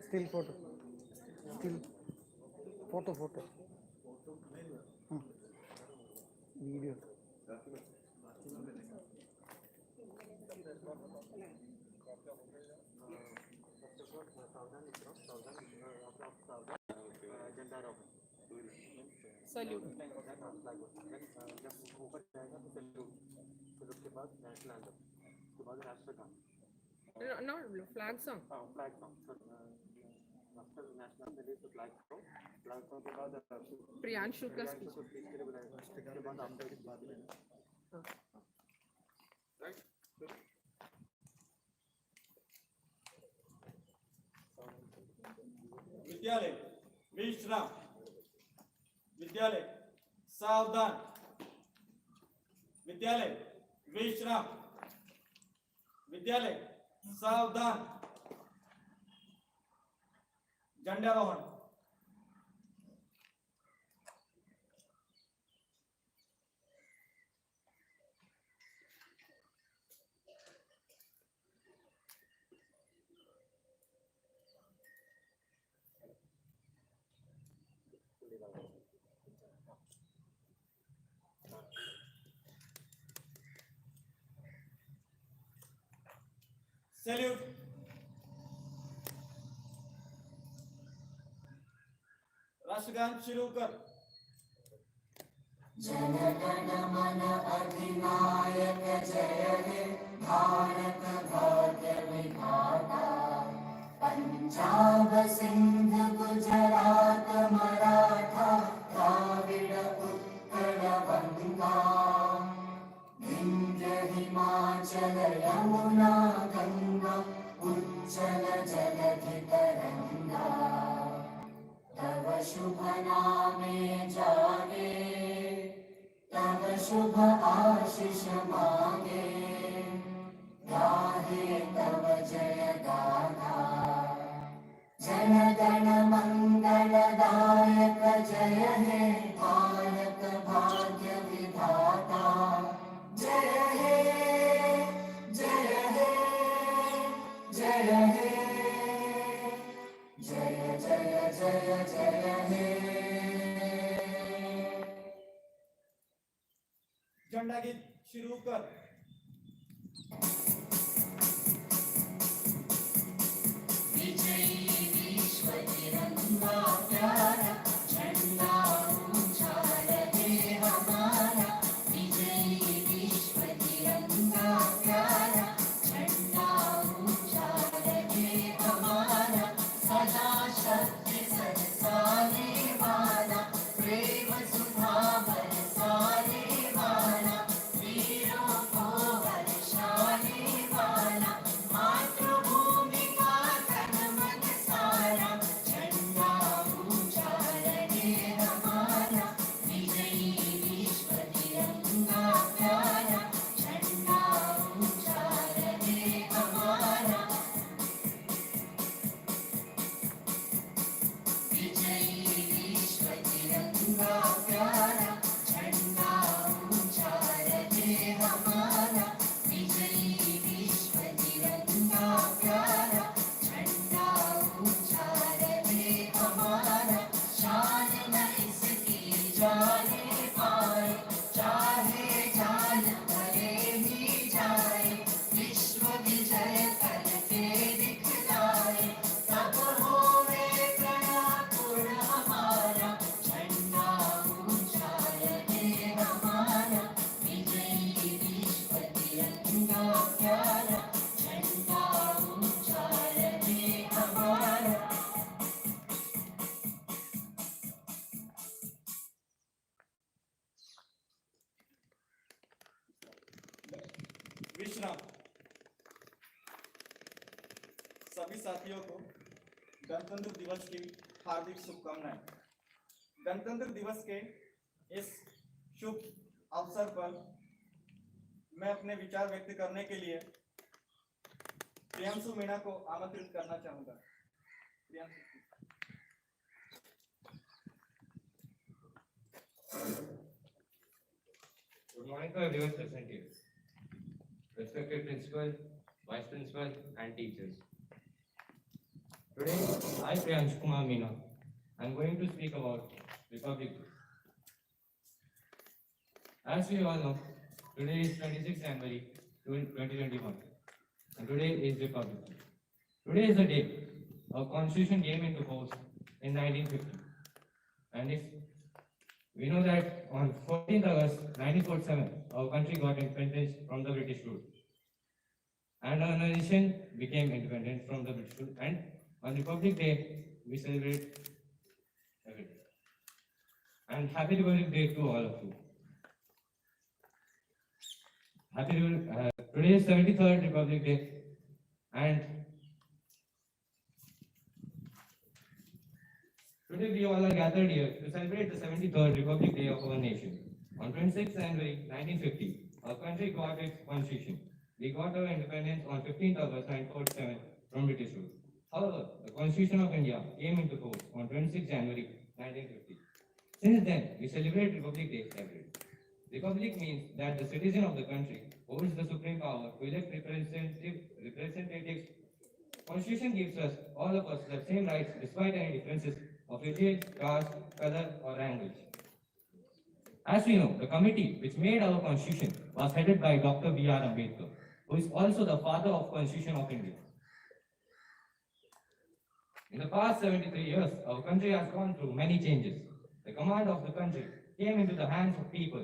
Still photo. Still photo. Video. Salute. जब ऊपर जाएगा तो सैल्यूट, फिर उसके बाद नेशनल एंथम, उसके बाद राष्ट्रगान। Not flag song. Flag song, after national Delhi से फ्लैग सॉन्ग के बाद प्रियांशु का स्पीच के लिए बुलाएगा, उसके बाद आप लोग बात लेना। राइट। विद्यालय विश्राम। विद्यालय सावधान। विद्यालय विश्राम। विद्यालय सावधान। झंडारोहण। सैल्यूट। राष्ट्रगान शुरू कर। जनगण मन अधिनायक जय हे भारत भाग्य विधाता। पंजाब सिंध गुजरात मराठा द्राविड़ उत्कल बंगा। विंध्य हिमाचल यमुना गंगा उज्जल जलधि तरंगा। तव शुभ नामे जागे, तव शुभ आशीष मांगे। गाहे तव जय गाथा, जन गण मंगलदायक जय हे भारत भाग्य विधाता। जय हे जय हे जय हे जय जय जय जय हे। झंडा गीत शुरू कर। विजयी विश्व तिरंगा प्यारा, झंडा ऊंचा रहे हमारा। विजयी विश्व तिरंगा प्यारा, झंडा ऊंचा रहे हमारा। सदा शक्ति सरसाने वाला, प्रेम सुधा बरसाने वाला। वीरों को वर्षाने वाला, मातृभूमि का तन मन सारा। झंडा ऊंचा रहे हमारा, विजयी विश्व तिरंगा प्यारा। झंडा ऊंचा रहे हमारा, विजयी विश्व तिरंगा प्यारा। झंडा ऊंचा रहे हमारा, विजयी विश्व तिरंगा प्यारा। झंडा ऊंचा रहे हमारा, शान न इसकी जाने पाए। चाहे जान भले ही जाए, विश्व विजय करके दिखलाए। तब होवे प्रणकुल हमारा, झंडा ऊंचा रहे हमारा। विजयी विश्व तिरंगा प्यारा, झंडा ऊंचा रहे हमारा। विश्राम। सभी साथियों को गणतंत्र दिवस की हार्दिक शुभकामनाएं। गणतंत्र दिवस के इस शुभ अवसर पर मैं अपने विचार व्यक्त करने के लिए प्रियांशु मीणा को आमंत्रित करना चाहूंगा। Priyanshu. Good morning to everyone present here. Respected principal, vice principal, and teachers. Today, I, Priyansh Kumar Meena, am going to speak about Republic Day. As we all know, today is 26th January 2021, and today is Republic Day. Today is the day our Constitution came into force in 1950, and if we know that on 14th August 1947, our country got independence from the British rule. And our nation became independent from the British rule. And on Republic Day, we celebrate every day. And happy Republic Day to all of you. Today is 73rd Republic Day. And today we all are gathered here to celebrate the 73rd Republic Day of our nation. On 26th January 1950, our country got its constitution. We got our independence on 15th August 1947 from British rule. However, the Constitution of India came into force on 26th January 1950. Since then, we celebrate Republic Day every day. Republic means that the citizen of the country holds the supreme power to elect representatives. Constitution gives us, all of us, the same rights despite any differences of religion, caste, color, or language. As we know, the committee which made our constitution was headed by Dr. B.R. Ambedkar, who is also the father of Constitution of India. In the past 73 years, our country has gone through many changes. The command of the country came into the hands of people,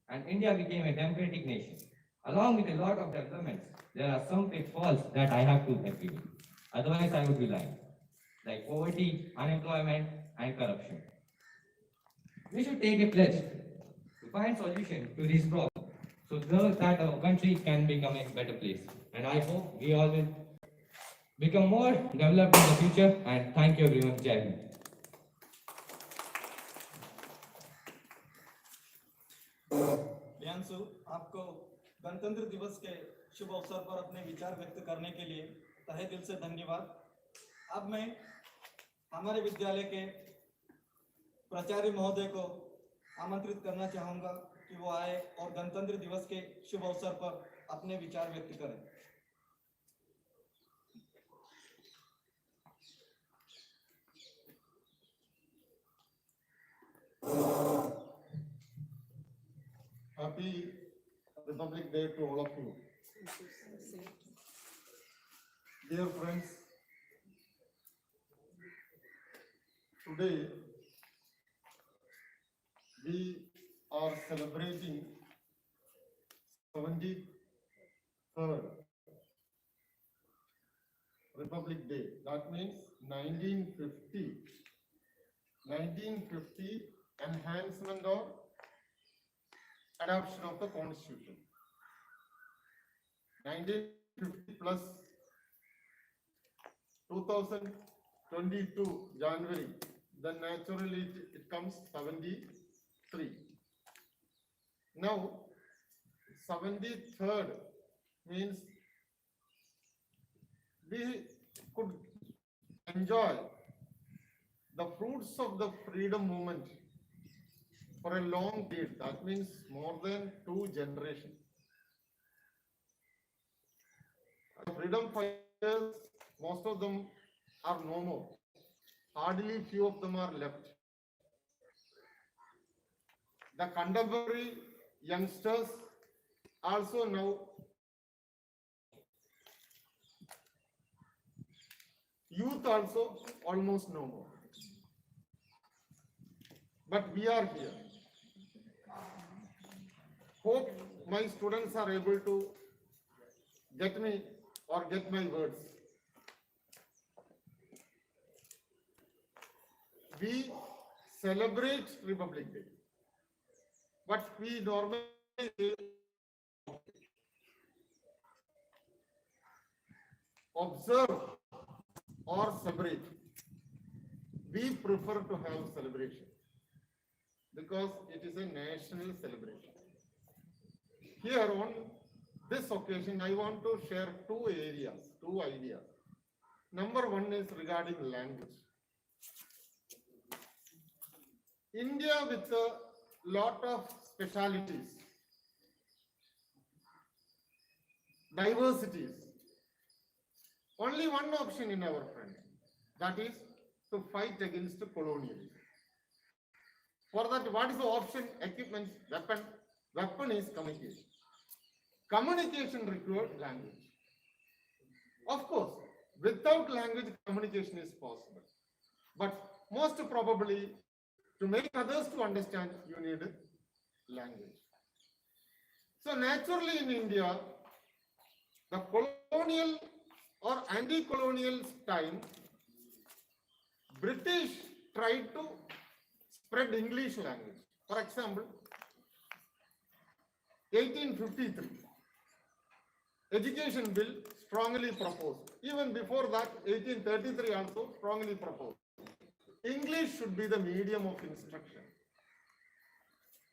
and India became a democratic nation. Along with a lot of developments, there are some pitfalls that I have to agree with. Otherwise, I would be lying, like poverty, unemployment, and corruption. We should take a pledge to find solution to these problems so that our country can become a better place. And I hope we all will become more developed in the future. And thank you everyone. Jai Hind. Priyanshu, आपको गणतंत्र दिवस के शुभ अवसर पर अपने विचार व्यक्त करने के लिए तहे दिल से धन्यवाद। अब मैं हमारे विद्यालय के प्राचार्य महोदय को आमंत्रित करना चाहूंगा कि वो आए और गणतंत्र दिवस के शुभ अवसर पर अपने विचार व्यक्त करें। Happy Republic Day to all of you. Dear friends, today we are celebrating 73rd Republic Day. That means 1950 enhancement or adoption of the Constitution. 1950 plus 2022 January, then naturally it comes 73. Now 73rd means we could enjoy the fruits of the freedom movement for a long period. That means more than 2 generations. The freedom fighters, most of them are no more. Hardly few of them are left. The contemporary youngsters also now youth also almost no more. But we are here. Hope my students are able to get me or get my words. We celebrate Republic Day, but we normally observe or celebrate. We prefer to have celebration because it is a national celebration. Here on this occasion, I want to share 2 areas. two ideas. Number one is regarding language. India with a lot of specialities, diversities, only one option in our front, that is to fight against colonialism. For that, what is the option? Equipment, weapon. Weapon is communication. Communication requires language. Of course, without language, communication is possible. But most probably, to make others to understand, you need language. So naturally in India, the colonial or anti-colonial time, British tried to spread English language. For example, 1853, Education Bill strongly proposed. Even before that, 1833 also strongly proposed. English should be the medium of instruction.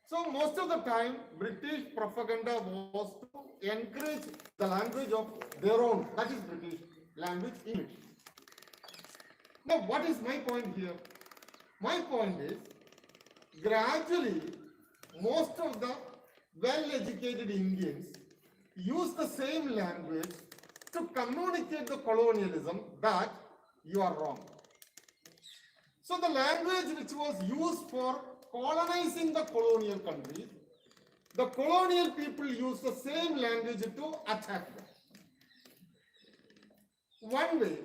So most of the time, British propaganda was to encourage the language of their own, that is British language, English. Now, what is my point here? My point is, gradually, most of the well-educated Indians use the same language to communicate the colonialism that you are wrong. So the language which was used for colonizing the colonial countries, the colonial people used the same language to attack them. One way,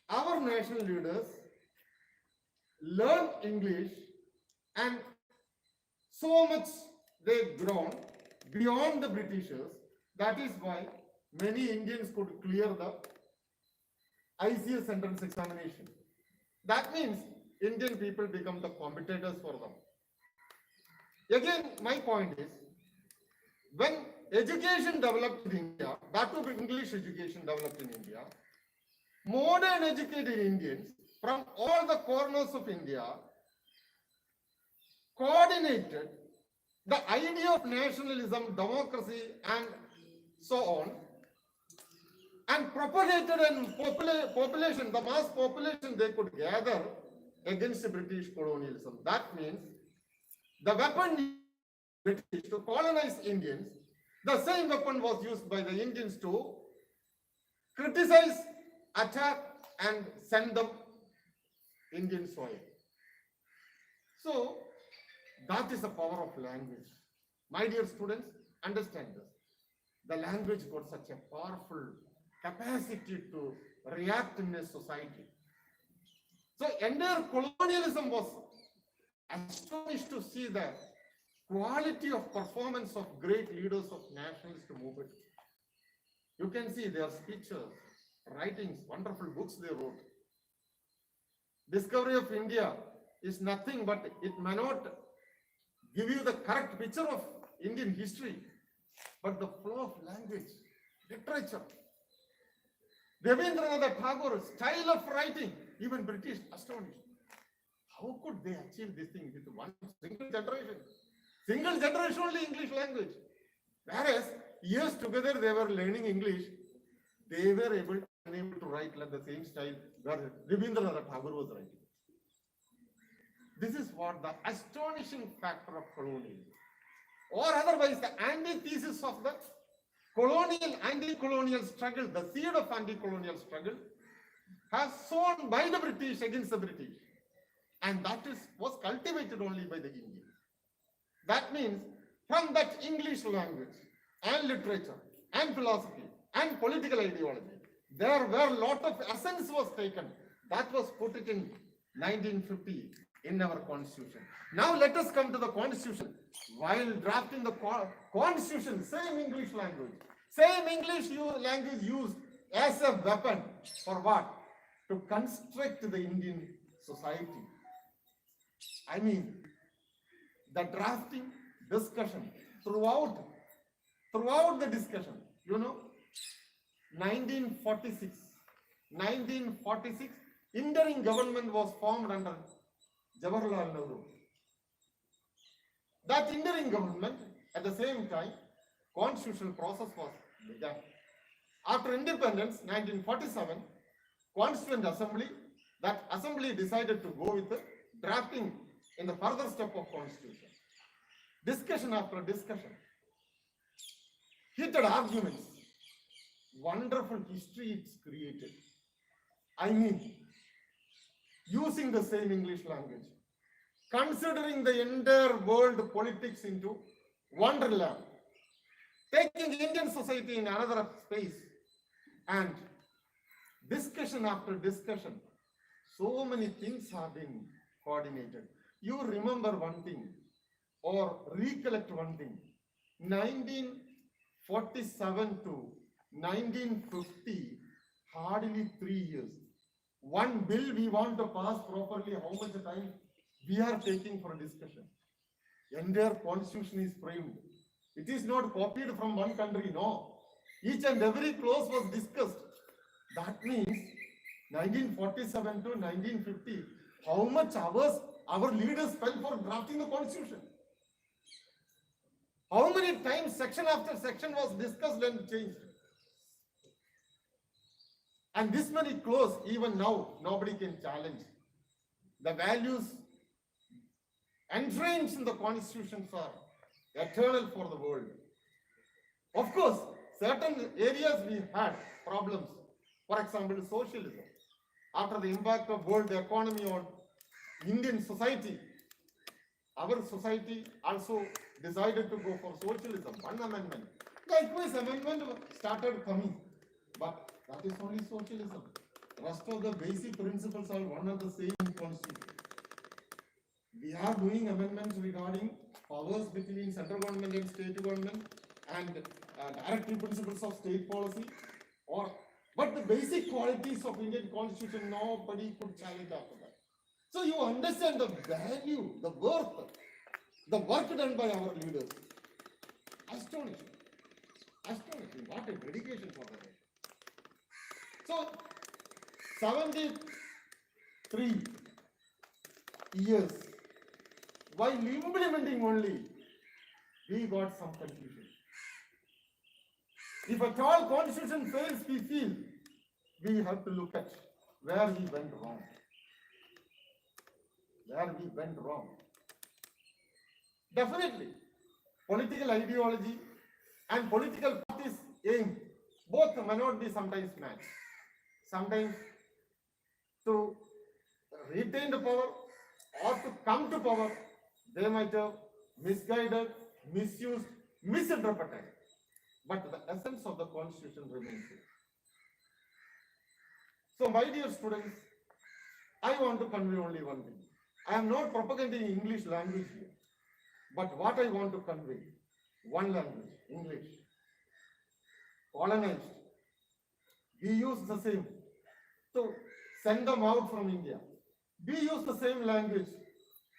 our national leaders learned English and so much they've grown beyond the Britishers. That is why many Indians could clear the ICS entrance examination. That means Indian people become the competitors for them. Again, my point is, when education developed in India, that too English education developed in India, modern educated Indians from all the corners of India coordinated the idea of nationalism, democracy, and so on, and propagated in population, the mass population they could gather against British colonialism. That means the weapon British to colonize Indians, the same weapon was used by the Indians to criticize, attack, and send them Indian soil. So that is the power of language. My dear students, understand this. The language got such a powerful capacity to react in a society. So entire colonialism was astonished to see the quality of performance of great leaders of nationalist movement. You can see their speeches, writings, wonderful books they wrote. Discovery of India is nothing but it may not give you the correct picture of Indian history, but the flow of language, literature. Rabindranath Tagore's style of writing, even British astonished. How could they achieve this thing with one single generation? Single generation only English language. Whereas years together they were learning English, they were able to write like the same style where Rabindranath Tagore was writing. This is what the astonishing factor of colonialism. Or otherwise, the antithesis of the colonial, anti-colonial struggle, the seed of anti-colonial struggle, has sown by the British against the British. And that was cultivated only by the Indians. That means from that English language and literature and philosophy and political ideology, there were a lot of essence was taken. That was put it in 1950 in our constitution. Now let us come to the constitution. While drafting the constitution, same English language used as a weapon for what? To construct the Indian society. I mean, the drafting, discussion, throughout the discussion, 1946, interim government was formed under Jawaharlal Nehru. That interim government, at the same time, constitutional process was begun. After independence, 1947, Constituent Assembly, that assembly decided to go with the drafting in the further step of constitution. Discussion after discussion, heated arguments, wonderful history it's created. I mean, using the same English language, considering the entire world politics into wonderland, taking Indian society in another space, and discussion after discussion, so many things have been coordinated. You remember one thing or recollect one thing. 1947 to 1950, hardly 3 years. One bill we want to pass properly, how much time we are taking for discussion? Entire constitution is framed. It is not copied from one country, no. Each and every clause was discussed. That means 1947 to 1950, how much hours our leaders spent for drafting the constitution? How many times section after section was discussed and changed? And this many clause, even now, nobody can challenge. The values entrenched in the constitutions are eternal for the world. Of course, certain areas we had problems. For example, socialism. After the impact of world economy on Indian society, our society also decided to go for socialism, one amendment. Likewise, amendment started coming, but that is only socialism. Rest of the basic principles are one and the same in constitution. We are doing amendments regarding powers between central government and state government and directive principles of state policy, but the basic qualities of Indian constitution, nobody could challenge after that. So you understand the value, the worth, the work done by our leaders. Astonishing. Astonishing. What a dedication for the nation. So, 73 years, while implementing only, we got some confusion. If at all constitution fails, we feel we have to look at where we went wrong. Where we went wrong. Definitely, political ideology and political parties' aim both may not be sometimes matched. Sometimes to retain the power or to come to power, they might have misguided, misused, misinterpreted. But the essence of the constitution remains here. So, my dear students, I want to convey only one thing. I am not propagating English language here. But what I want to convey, one language, English, colonized. We use the same to send them out from India. We use the same language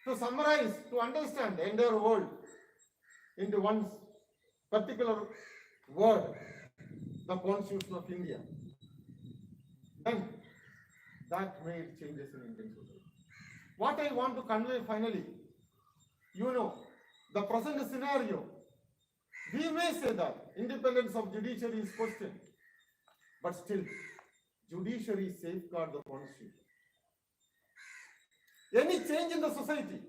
to summarize, to understand the entire world into one particular word, the Constitution of India. Then that made changes in Indian society. What I want to convey finally, you know, the present scenario, we may say that independence of judiciary is questioned, but still, judiciary safeguard the constitution. Any change in the society,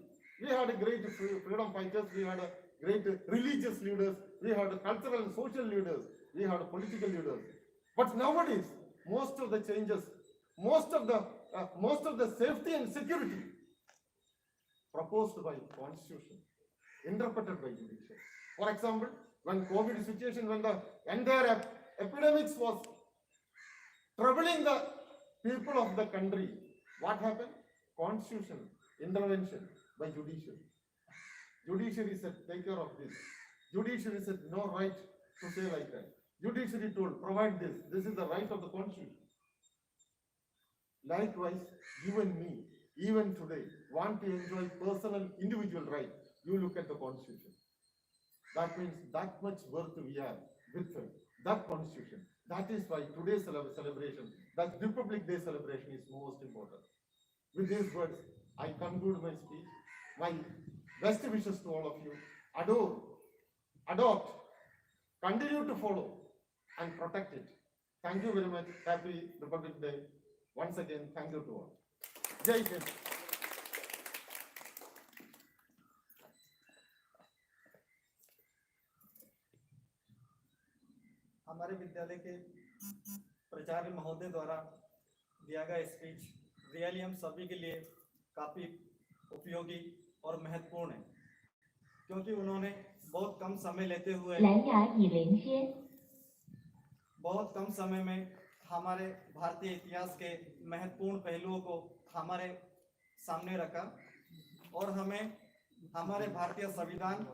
we had a great freedom fighters, we had a great religious leaders, we had cultural and social leaders, we had political leaders. But nowadays, most of the changes, most of the safety and security proposed by constitution, interpreted by judiciary. For example, when COVID situation, when the entire epidemics was troubling the people of the country, what happened? Constitution, intervention by judiciary. Judiciary said, take care of this. Judiciary said, no right to say like that. Judiciary told, provide this. This is the right of the constitution. Likewise, you and me, even today, want to enjoy personal, individual right. You look at the constitution. That means that much worth we have with that constitution. That is why today's celebration, that Republic Day celebration is most important. With these words, I conclude my speech. My best wishes to all of you. Adore, adopt, continue to follow and protect it. Thank you very much. Happy Republic Day. Once again, thank you to all. Jai Hind. हमारे विद्यालय के प्राचार्य महोदय द्वारा दिया गया speech really हम सभी के लिए काफ़ी उपयोगी और महत्वपूर्ण है, क्योंकि उन्होंने बहुत कम समय लेते हुए 蓝牙已连接。 बहुत कम समय में हमारे भारतीय इतिहास के महत्वपूर्ण पहलुओं को हमारे सामने रखा और हमें हमारे भारतीय संविधान,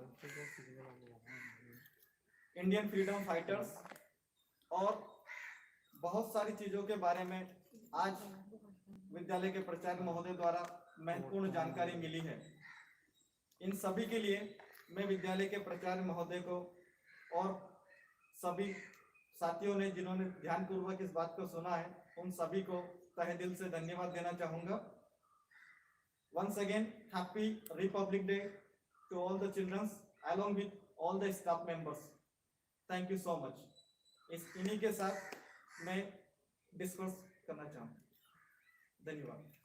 इंडियन फ्रीडम फाइटर्स और बहुत सारी चीज़ों के बारे में आज विद्यालय के प्राचार्य महोदय द्वारा महत्वपूर्ण जानकारी मिली है। इन सभी के लिए मैं विद्यालय के प्राचार्य महोदय को और सभी साथियों ने जिन्होंने ध्यानपूर्वक इस बात को सुना है, उन सभी को तहे दिल से धन्यवाद देना चाहूँगा। Once again, happy Republic Day to all the children along with all the staff members. Thank you so much. इन्हीं के साथ मैं डिस्कस करना चाहूँ। धन्यवाद।